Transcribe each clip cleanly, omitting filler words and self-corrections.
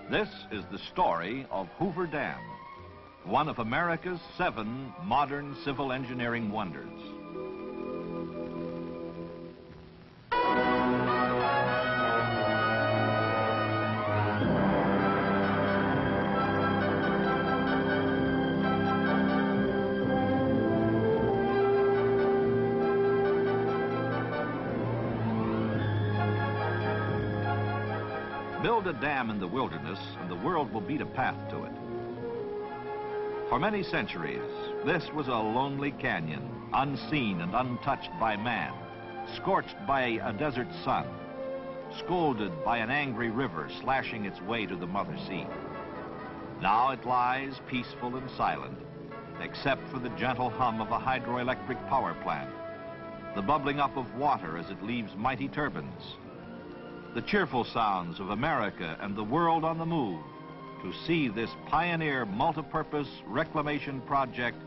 This is the story of Hoover Dam, one of America's 7 modern civil engineering wonders. Build a dam in the wilderness and the world will beat a path to it. For many centuries, this was a lonely canyon, unseen and untouched by man, scorched by a desert sun, scolded by an angry river slashing its way to the mother sea. Now it lies peaceful and silent, except for the gentle hum of a hydroelectric power plant, the bubbling up of water as it leaves mighty turbines, the cheerful sounds of America and the world on the move to see this pioneer multi-purpose reclamation project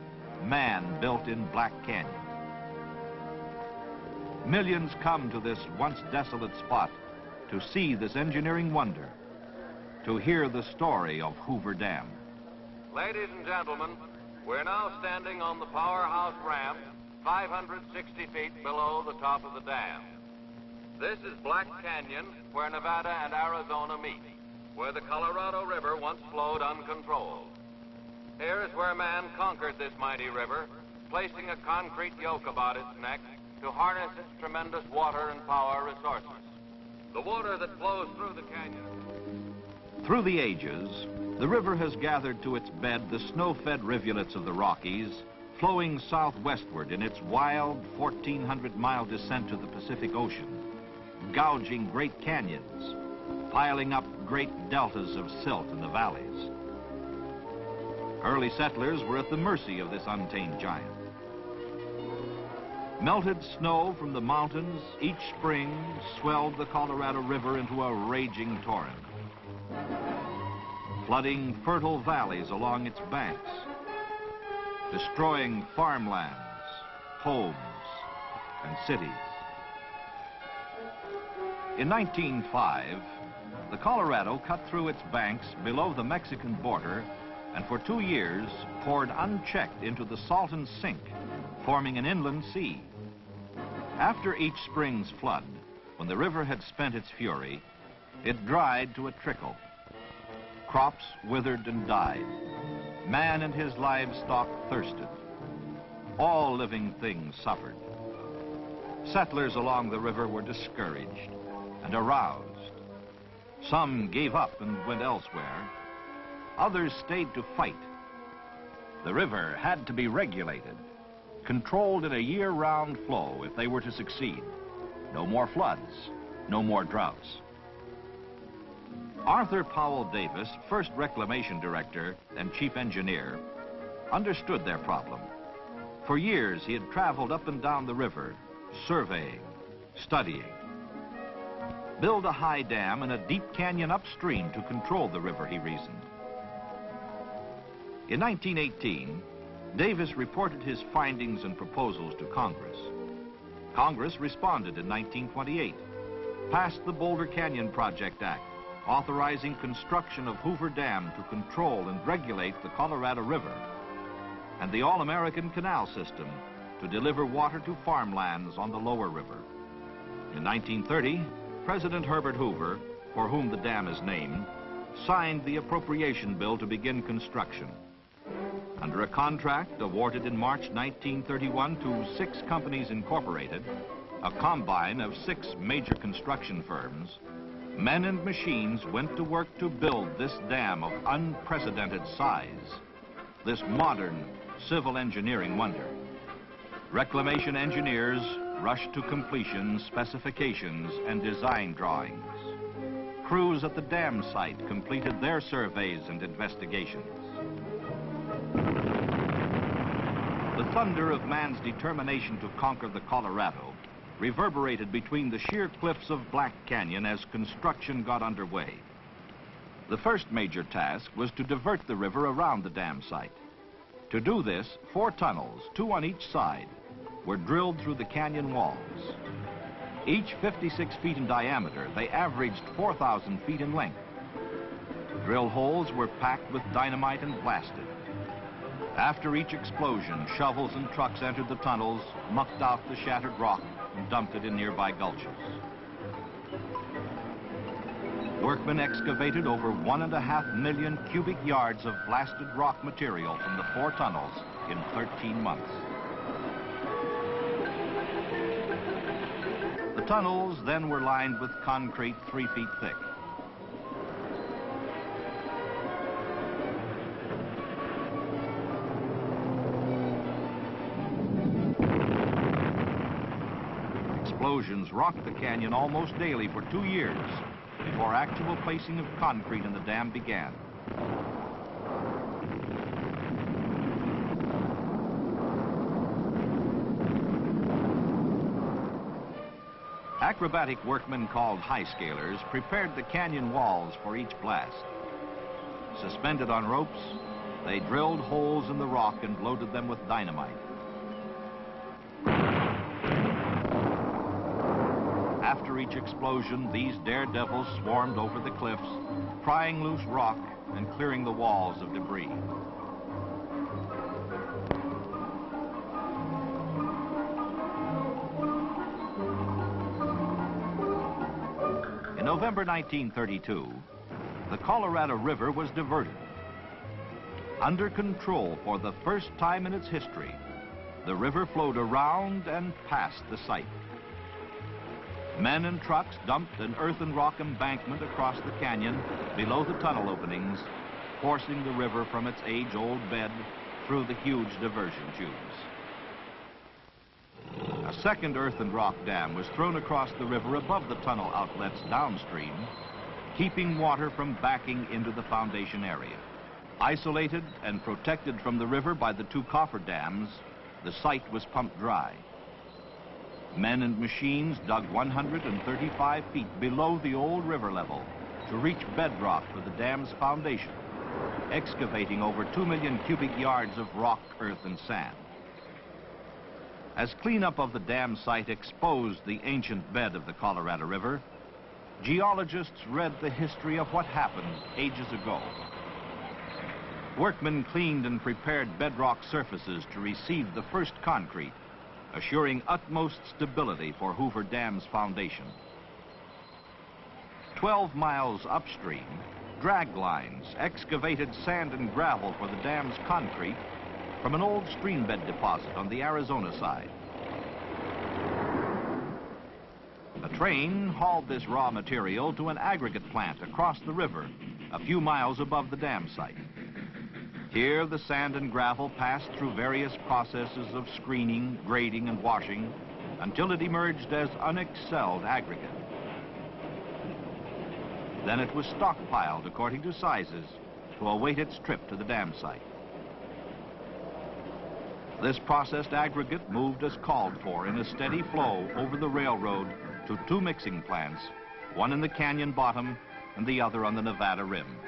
man built in Black Canyon. Millions come to this once desolate spot to see this engineering wonder, to hear the story of Hoover Dam. Ladies and gentlemen, we're now standing on the powerhouse ramp 560 feet below the top of the dam. This is Black Canyon, where Nevada and Arizona meet, where the Colorado River once flowed uncontrolled. Here is where man conquered this mighty river, placing a concrete yoke about its neck to harness its tremendous water and power resources. The water that flows through the canyon. Through the ages, the river has gathered to its bed the snow-fed rivulets of the Rockies, flowing southwestward in its wild 1,400-mile descent to the Pacific Ocean, gouging great canyons, piling up great deltas of silt in the valleys. Early settlers were at the mercy of this untamed giant. Melted snow from the mountains each spring swelled the Colorado River into a raging torrent, flooding fertile valleys along its banks, destroying farmlands, homes, and cities. In 1905, the Colorado cut through its banks below the Mexican border and for 2 years poured unchecked into the Salton Sink, forming an inland sea. After each spring's flood, when the river had spent its fury, it dried to a trickle. Crops withered and died. Man and his livestock thirsted. All living things suffered. Settlers along the river were discouraged and aroused. Some gave up and went elsewhere. Others stayed to fight. The river had to be regulated, controlled in a year-round flow if they were to succeed. No more floods, no more droughts. Arthur Powell Davis, first reclamation director and chief engineer, understood their problem. For years, he had traveled up and down the river, surveying, studying. Build a high dam in a deep canyon upstream to control the river, he reasoned. In 1918, Davis reported his findings and proposals to Congress. Congress responded in 1928, passed the Boulder Canyon Project Act, authorizing construction of Hoover Dam to control and regulate the Colorado River, and the All-American Canal System to deliver water to farmlands on the lower river. In 1930, President Herbert Hoover, for whom the dam is named, signed the appropriation bill to begin construction. Under a contract awarded in March 1931 to 6 companies incorporated, a combine of 6 major construction firms, men and machines went to work to build this dam of unprecedented size, this modern civil engineering wonder. Reclamation engineers rushed to completion specifications and design drawings. Crews at the dam site completed their surveys and investigations. The thunder of man's determination to conquer the Colorado reverberated between the sheer cliffs of Black Canyon as construction got underway. The first major task was to divert the river around the dam site. To do this, 4 tunnels, 2 on each side, were drilled through the canyon walls. Each 56 feet in diameter, they averaged 4,000 feet in length. drill holes were packed with dynamite and blasted. After each explosion, shovels and trucks entered the tunnels, mucked out the shattered rock, and dumped it in nearby gulches. Workmen excavated over 1.5 million cubic yards of blasted rock material from the 4 tunnels in 13 months. The tunnels then were lined with concrete 3 feet thick. Explosions rocked the canyon almost daily for 2 years before actual placing of concrete in the dam began. Acrobatic workmen called high-scalers prepared the canyon walls for each blast. Suspended on ropes, they drilled holes in the rock and loaded them with dynamite. After each explosion, these daredevils swarmed over the cliffs, prying loose rock and clearing the walls of debris. In November 1932, the Colorado River was diverted. Under control for the first time in its history, the river flowed around and past the site. Men and trucks dumped an earth and rock embankment across the canyon below the tunnel openings, forcing the river from its age-old bed through the huge diversion tubes. A second earth and rock dam was thrown across the river above the tunnel outlets downstream, keeping water from backing into the foundation area. Isolated and protected from the river by the 2 coffer dams, the site was pumped dry. Men and machines dug 135 feet below the old river level to reach bedrock for the dam's foundation, excavating over 2 million cubic yards of rock, earth, and sand. As cleanup of the dam site exposed the ancient bed of the Colorado River, geologists read the history of what happened ages ago. Workmen cleaned and prepared bedrock surfaces to receive the first concrete, assuring utmost stability for Hoover Dam's foundation. 12 miles upstream, drag lines excavated sand and gravel for the dam's concrete from an old stream bed deposit on the Arizona side. A train hauled this raw material to an aggregate plant across the river, a few miles above the dam site. Here, the sand and gravel passed through various processes of screening, grading, and washing until it emerged as unexcelled aggregate. Then it was stockpiled according to sizes to await its trip to the dam site. This processed aggregate moved as called for in a steady flow over the railroad to 2 mixing plants, one in the canyon bottom and the other on the Nevada rim.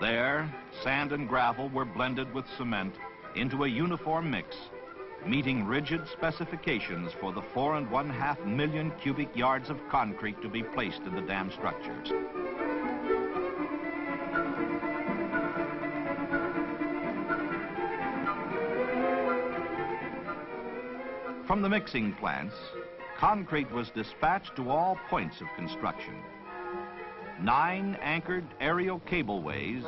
There, sand and gravel were blended with cement into a uniform mix, meeting rigid specifications for the 4.5 million cubic yards of concrete to be placed in the dam structures. From the mixing plants, concrete was dispatched to all points of construction. 9 anchored aerial cableways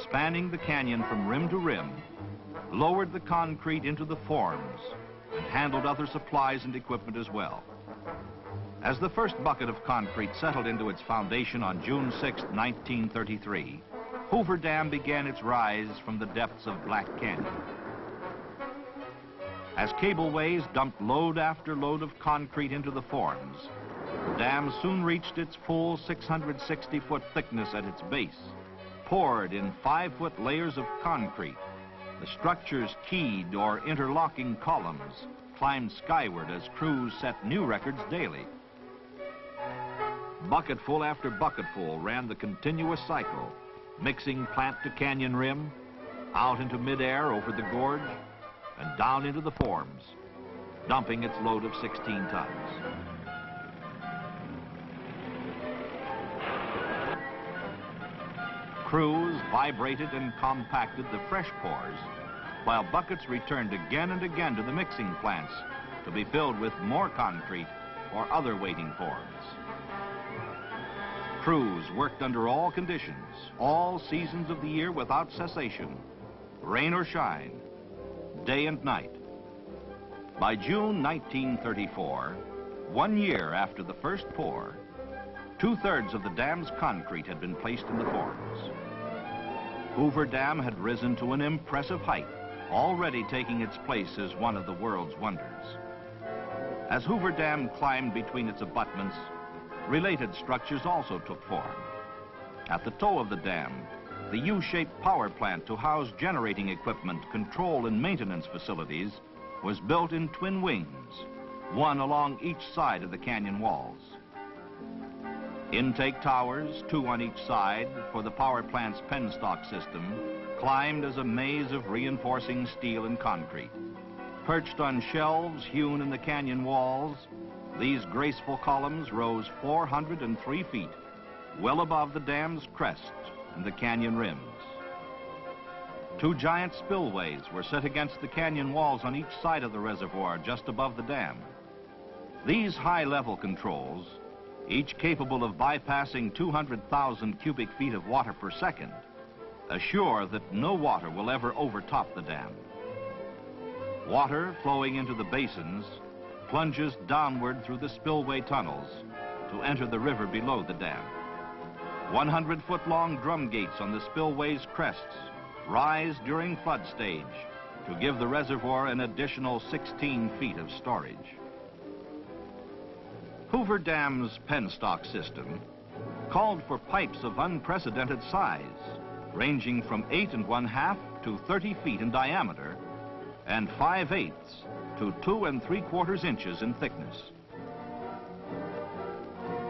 spanning the canyon from rim to rim lowered the concrete into the forms and handled other supplies and equipment as well. As the first bucket of concrete settled into its foundation on June 6, 1933, Hoover Dam began its rise from the depths of Black Canyon. As cableways dumped load after load of concrete into the forms, the dam soon reached its full 660-foot thickness at its base. Poured in 5-foot layers of concrete, the structure's keyed or interlocking columns climbed skyward as crews set new records daily. Bucketful after bucketful ran the continuous cycle, mixing plant to canyon rim, out into midair over the gorge, and down into the forms, dumping its load of 16 tons. Crews vibrated and compacted the fresh pours, while buckets returned again and again to the mixing plants to be filled with more concrete or other waiting forms. Crews worked under all conditions, all seasons of the year without cessation, rain or shine, day and night. By June 1934, 1 year after the first pour, 2/3 of the dam's concrete had been placed in the forms. Hoover Dam had risen to an impressive height, already taking its place as one of the world's wonders. As Hoover Dam climbed between its abutments, related structures also took form. At the toe of the dam, the U-shaped power plant to house generating equipment, control and maintenance facilities was built in twin wings, one along each side of the canyon walls. Intake towers, 2 on each side, for the power plant's penstock system, climbed as a maze of reinforcing steel and concrete. Perched on shelves hewn in the canyon walls, these graceful columns rose 403 feet, well above the dam's crest and the canyon rims. 2 giant spillways were set against the canyon walls on each side of the reservoir just above the dam. These high-level controls, each capable of bypassing 200,000 cubic feet of water per second, assure that no water will ever overtop the dam. Water flowing into the basins plunges downward through the spillway tunnels to enter the river below the dam. 100-foot-long drum gates on the spillway's crests rise during flood stage to give the reservoir an additional 16 feet of storage. Hoover Dam's penstock system called for pipes of unprecedented size, ranging from 8 1/2 to 30 feet in diameter and 5/8 to 2 3/4 inches in thickness.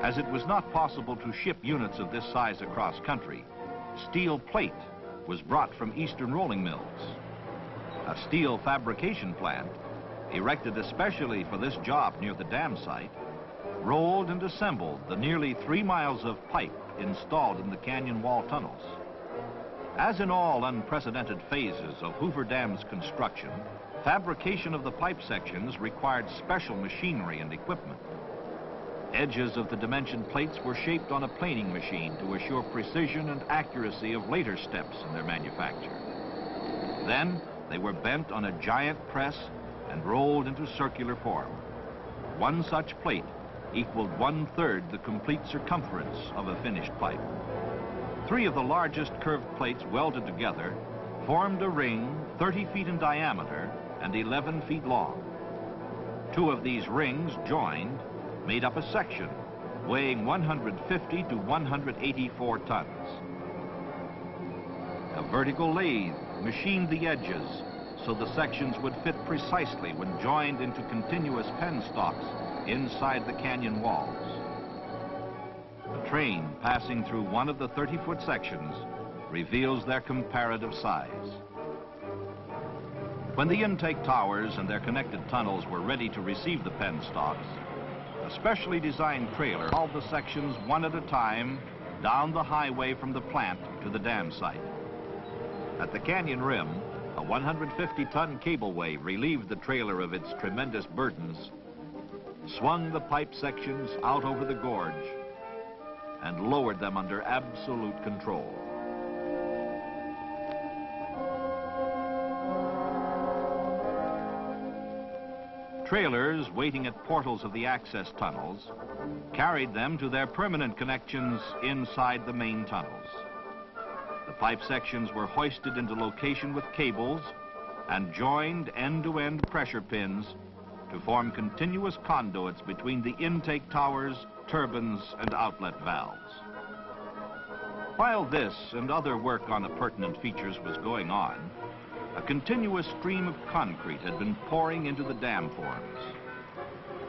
As it was not possible to ship units of this size across country, steel plate was brought from eastern rolling mills. A steel fabrication plant, erected especially for this job near the dam site, rolled and assembled the nearly 3 miles of pipe installed in the canyon wall tunnels. As in all unprecedented phases of Hoover Dam's construction, fabrication of the pipe sections required special machinery and equipment. Edges of the dimension plates were shaped on a planing machine to assure precision and accuracy of later steps in their manufacture. Then they were bent on a giant press and rolled into circular form. One such plate equaled 1/3 the complete circumference of a finished pipe. 3 of the largest curved plates welded together formed a ring 30 feet in diameter and 11 feet long. 2 of these rings joined made up a section weighing 150 to 184 tons. A vertical lathe machined the edges so the sections would fit precisely when joined into continuous penstalks inside the canyon walls. A train passing through one of the 30-foot sections reveals their comparative size. When the intake towers and their connected tunnels were ready to receive the penstalks, a specially designed trailer hauled the sections one at a time down the highway from the plant to the dam site. At the canyon rim, a 150-ton cableway relieved the trailer of its tremendous burdens, swung the pipe sections out over the gorge, and lowered them under absolute control. Trailers waiting at portals of the access tunnels carried them to their permanent connections inside the main tunnels. The pipe sections were hoisted into location with cables and joined end-to-end pressure pins to form continuous conduits between the intake towers, turbines, and outlet valves. While this and other work on appurtenant features was going on, a continuous stream of concrete had been pouring into the dam forms.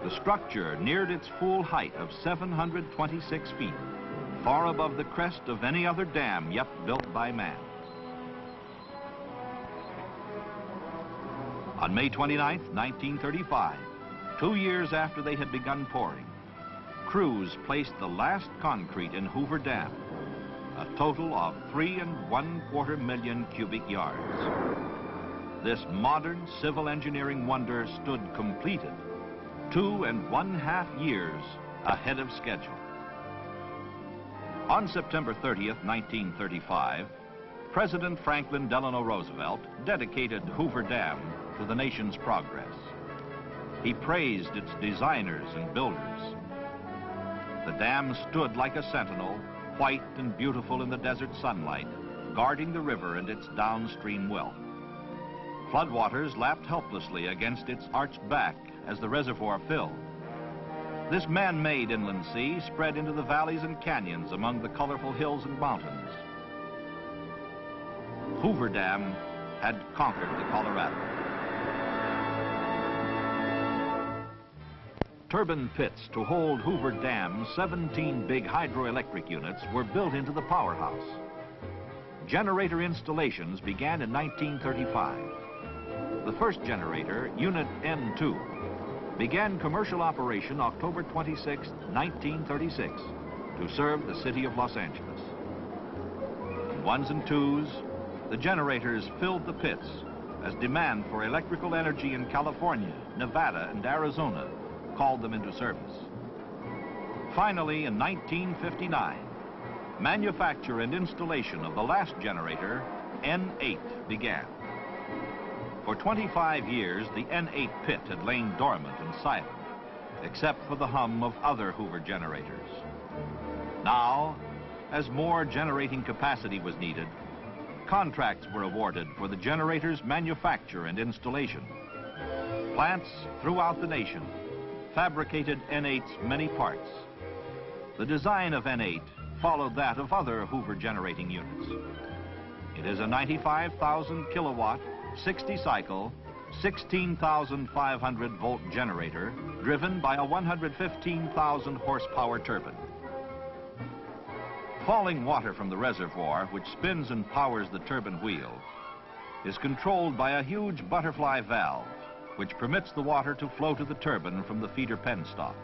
The structure neared its full height of 726 feet, far above the crest of any other dam yet built by man. On May 29, 1935, 2 years after they had begun pouring, crews placed the last concrete in Hoover Dam, a total of 3¼ million cubic yards. This modern civil engineering wonder stood completed 2½ years ahead of schedule. On September 30th, 1935, President Franklin Delano Roosevelt dedicated Hoover Dam to the nation's progress. He praised its designers and builders. The dam stood like a sentinel, white and beautiful in the desert sunlight, guarding the river and its downstream wealth. Floodwaters lapped helplessly against its arched back as the reservoir filled. This man-made inland sea spread into the valleys and canyons among the colorful hills and mountains. Hoover Dam had conquered the Colorado. Turbine pits to hold Hoover Dam's 17 big hydroelectric units were built into the powerhouse. Generator installations began in 1935. The first generator, Unit N2, began commercial operation October 26, 1936, to serve the city of Los Angeles. In ones and twos, the generators filled the pits as demand for electrical energy in California, Nevada, and Arizona called them into service. Finally, in 1959, manufacture and installation of the last generator, N8, began. For 25 years, the N8 pit had lain dormant and silent, except for the hum of other Hoover generators. Now, as more generating capacity was needed, contracts were awarded for the generator's manufacture and installation. Plants throughout the nation fabricated N8's many parts. The design of N8 followed that of other Hoover generating units. It is a 95,000 kilowatt, 60-cycle, 16,500 volt generator driven by a 115,000 horsepower turbine. Falling water from the reservoir, which spins and powers the turbine wheel, is controlled by a huge butterfly valve, which permits the water to flow to the turbine from the feeder penstock.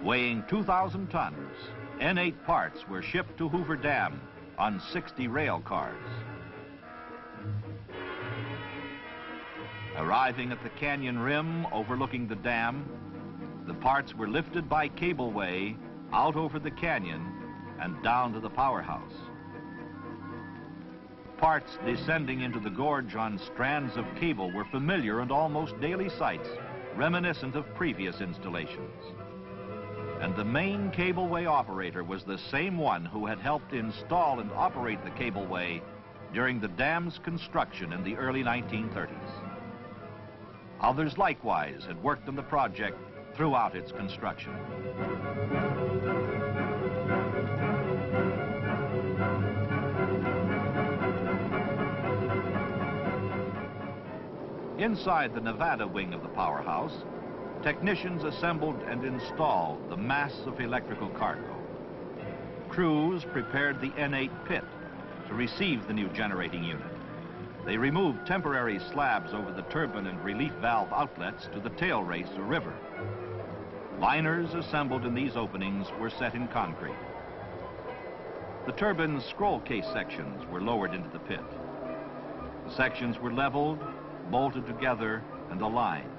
Weighing 2,000 tons, N8 parts were shipped to Hoover Dam on 60 rail cars. Arriving at the canyon rim overlooking the dam, the parts were lifted by cableway out over the canyon and down to the powerhouse. Parts descending into the gorge on strands of cable were familiar and almost daily sights, reminiscent of previous installations. And the main cableway operator was the same one who had helped install and operate the cableway during the dam's construction in the early 1930s. Others likewise had worked on the project throughout its construction. Inside the Nevada wing of the powerhouse, technicians assembled and installed the mass of electrical cargo. Crews prepared the N8 pit to receive the new generating unit. They removed temporary slabs over the turbine and relief valve outlets to the tail race or river. Liners assembled in these openings were set in concrete. The turbine's scroll case sections were lowered into the pit. The sections were leveled, bolted together, and aligned.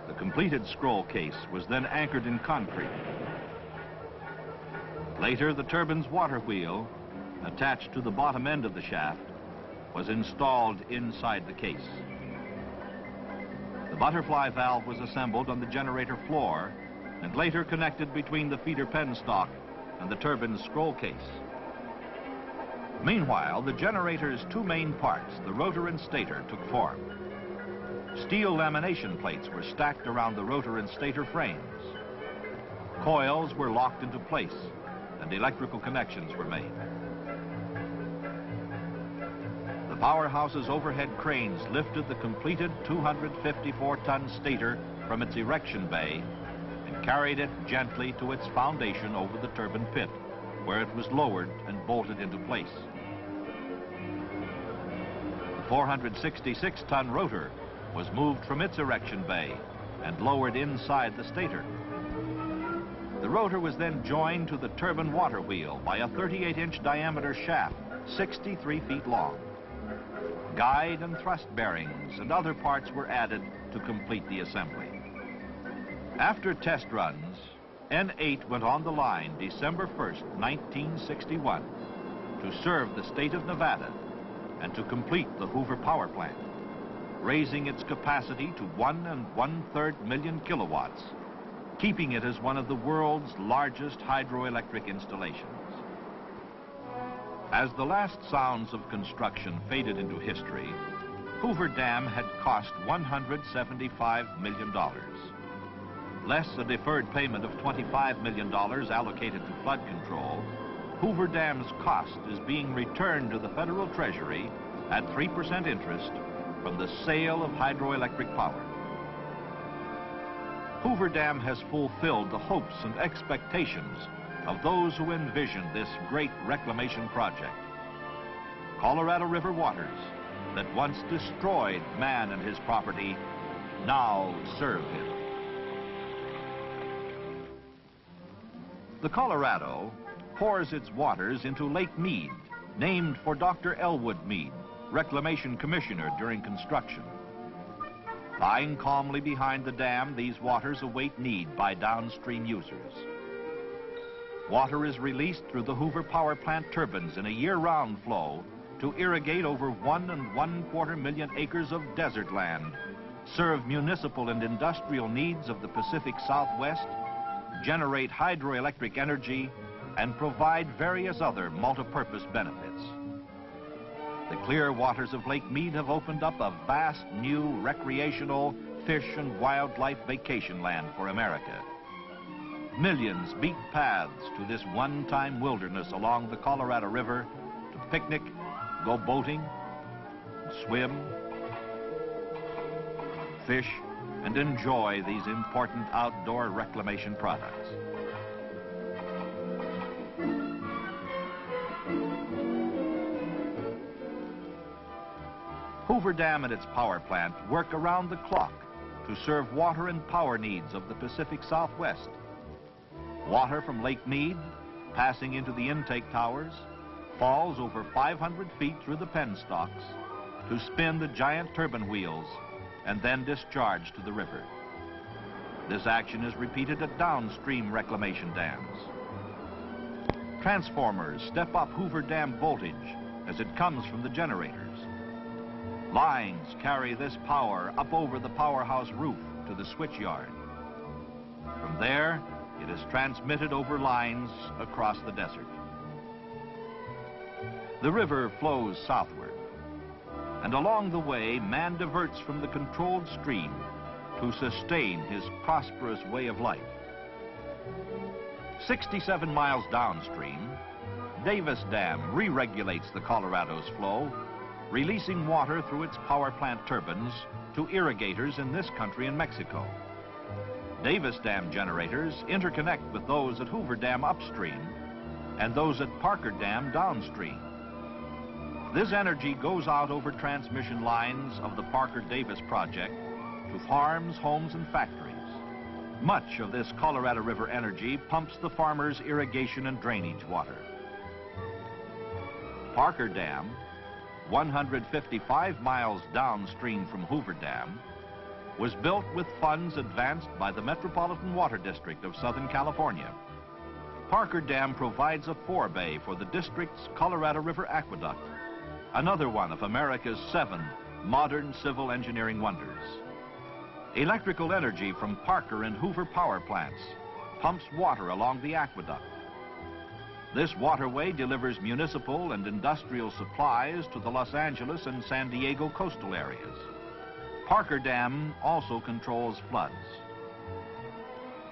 The completed scroll case was then anchored in concrete. Later, the turbine's water wheel, attached to the bottom end of the shaft, was installed inside the case. The butterfly valve was assembled on the generator floor and later connected between the feeder penstock and the turbine's scroll case. Meanwhile, the generator's two main parts, the rotor and stator, took form. Steel lamination plates were stacked around the rotor and stator frames. Coils were locked into place and electrical connections were made. The powerhouse's overhead cranes lifted the completed 254-ton stator from its erection bay and carried it gently to its foundation over the turbine pit, where it was lowered and bolted into place. The 466-ton rotor was moved from its erection bay and lowered inside the stator. The rotor was then joined to the turbine water wheel by a 38-inch diameter shaft, 63 feet long. Guide and thrust bearings and other parts were added to complete the assembly. After test runs, N8 went on the line December 1st, 1961, to serve the state of Nevada and to complete the Hoover power plant, raising its capacity to 1 1/3 million kilowatts, keeping it as one of the world's largest hydroelectric installations. As the last sounds of construction faded into history, Hoover Dam had cost $175 million. Less a deferred payment of $25 million allocated to flood control, Hoover Dam's cost is being returned to the federal treasury at 3% interest from the sale of hydroelectric power. Hoover Dam has fulfilled the hopes and expectations of those who envisioned this great reclamation project. Colorado River waters that once destroyed man and his property now serve him. The Colorado pours its waters into Lake Mead, named for Dr. Elwood Mead, Reclamation Commissioner during construction. Lying calmly behind the dam, these waters await need by downstream users. Water is released through the Hoover power plant turbines in a year-round flow to irrigate over 1 1/4 million acres of desert land, serve municipal and industrial needs of the Pacific Southwest, generate hydroelectric energy, and provide various other multi-purpose benefits. The clear waters of Lake Mead have opened up a vast new recreational fish and wildlife vacation land for America. Millions beat paths to this one-time wilderness along the Colorado River to picnic, go boating, swim, fish, and enjoy these important outdoor reclamation products. Hoover Dam and its power plant work around the clock to serve water and power needs of the Pacific Southwest. Water from Lake Mead, passing into the intake towers, falls over 500 feet through the penstocks to spin the giant turbine wheels and then discharge to the river. This action is repeated at downstream reclamation dams. Transformers step up Hoover Dam voltage as it comes from the generators. Lines carry this power up over the powerhouse roof to the switch yard. From there, it is transmitted over lines across the desert. The river flows southward, and along the way, man diverts from the controlled stream to sustain his prosperous way of life. 67 miles downstream, Davis Dam re-regulates the Colorado's flow, releasing water through its power plant turbines to irrigators in this country and Mexico. Davis Dam generators interconnect with those at Hoover Dam upstream and those at Parker Dam downstream. This energy goes out over transmission lines of the Parker-Davis project to farms, homes, and factories. Much of this Colorado River energy pumps the farmers' irrigation and drainage water. Parker Dam, 155 miles downstream from Hoover Dam, was built with funds advanced by the Metropolitan Water District of Southern California. Parker Dam provides a forebay for the district's Colorado River Aqueduct, another one of America's 7 modern civil engineering wonders. Electrical energy from Parker and Hoover power plants pumps water along the aqueduct. This waterway delivers municipal and industrial supplies to the Los Angeles and San Diego coastal areas. Parker Dam also controls floods.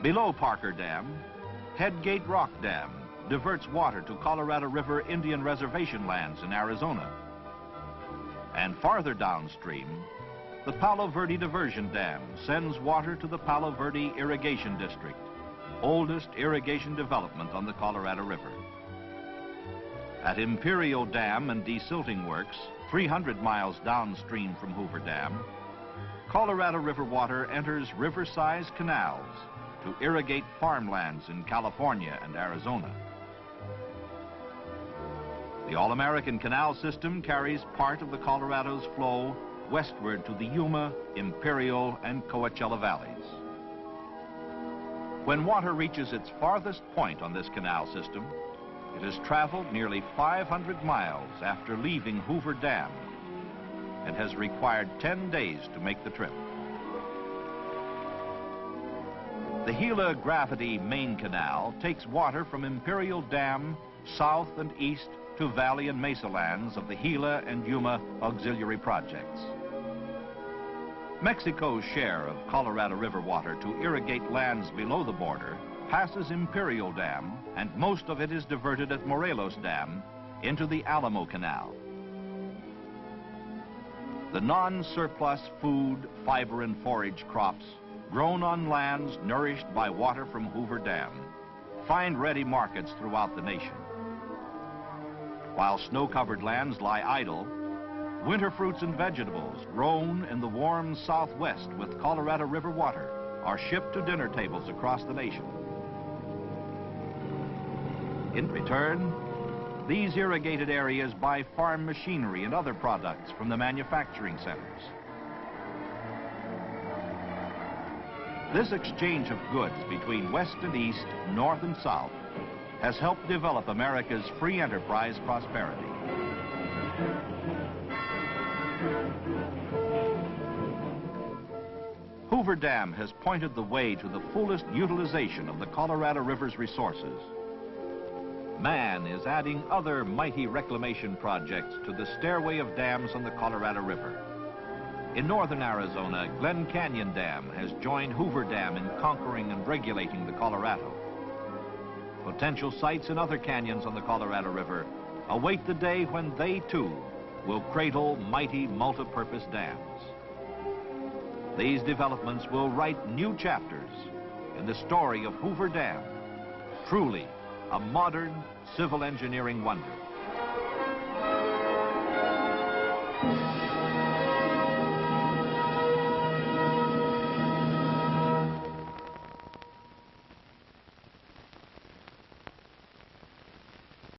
Below Parker Dam, Headgate Rock Dam diverts water to Colorado River Indian Reservation lands in Arizona. And farther downstream, the Palo Verde Diversion Dam sends water to the Palo Verde Irrigation District, oldest irrigation development on the Colorado River. At Imperial Dam and Desilting Works, 300 miles downstream from Hoover Dam, Colorado River water enters river-sized canals to irrigate farmlands in California and Arizona. The All-American Canal System carries part of the Colorado's flow westward to the Yuma, Imperial, and Coachella valleys. When water reaches its farthest point on this canal system, it has traveled nearly 500 miles after leaving Hoover Dam and has required 10 days to make the trip. The Gila Gravity Main Canal takes water from Imperial Dam south and east to valley and mesa lands of the Gila and Yuma auxiliary projects. Mexico's share of Colorado River water to irrigate lands below the border passes Imperial Dam, and most of it is diverted at Morelos Dam into the Alamo Canal. The non-surplus food, fiber, and forage crops grown on lands nourished by water from Hoover Dam find ready markets throughout the nation. While snow-covered lands lie idle, winter fruits and vegetables grown in the warm southwest with Colorado River water are shipped to dinner tables across the nation. In return, these irrigated areas buy farm machinery and other products from the manufacturing centers. This exchange of goods between west and east, north and south, has helped develop America's free enterprise prosperity. Hoover Dam has pointed the way to the fullest utilization of the Colorado River's resources. Man is adding other mighty reclamation projects to the stairway of dams on the Colorado River. In northern Arizona, Glen Canyon Dam has joined Hoover Dam in conquering and regulating the Colorado. Potential sites in other canyons on the Colorado River await the day when they, too, will cradle mighty multi-purpose dams. These developments will write new chapters in the story of Hoover Dam, truly a modern civil engineering wonder.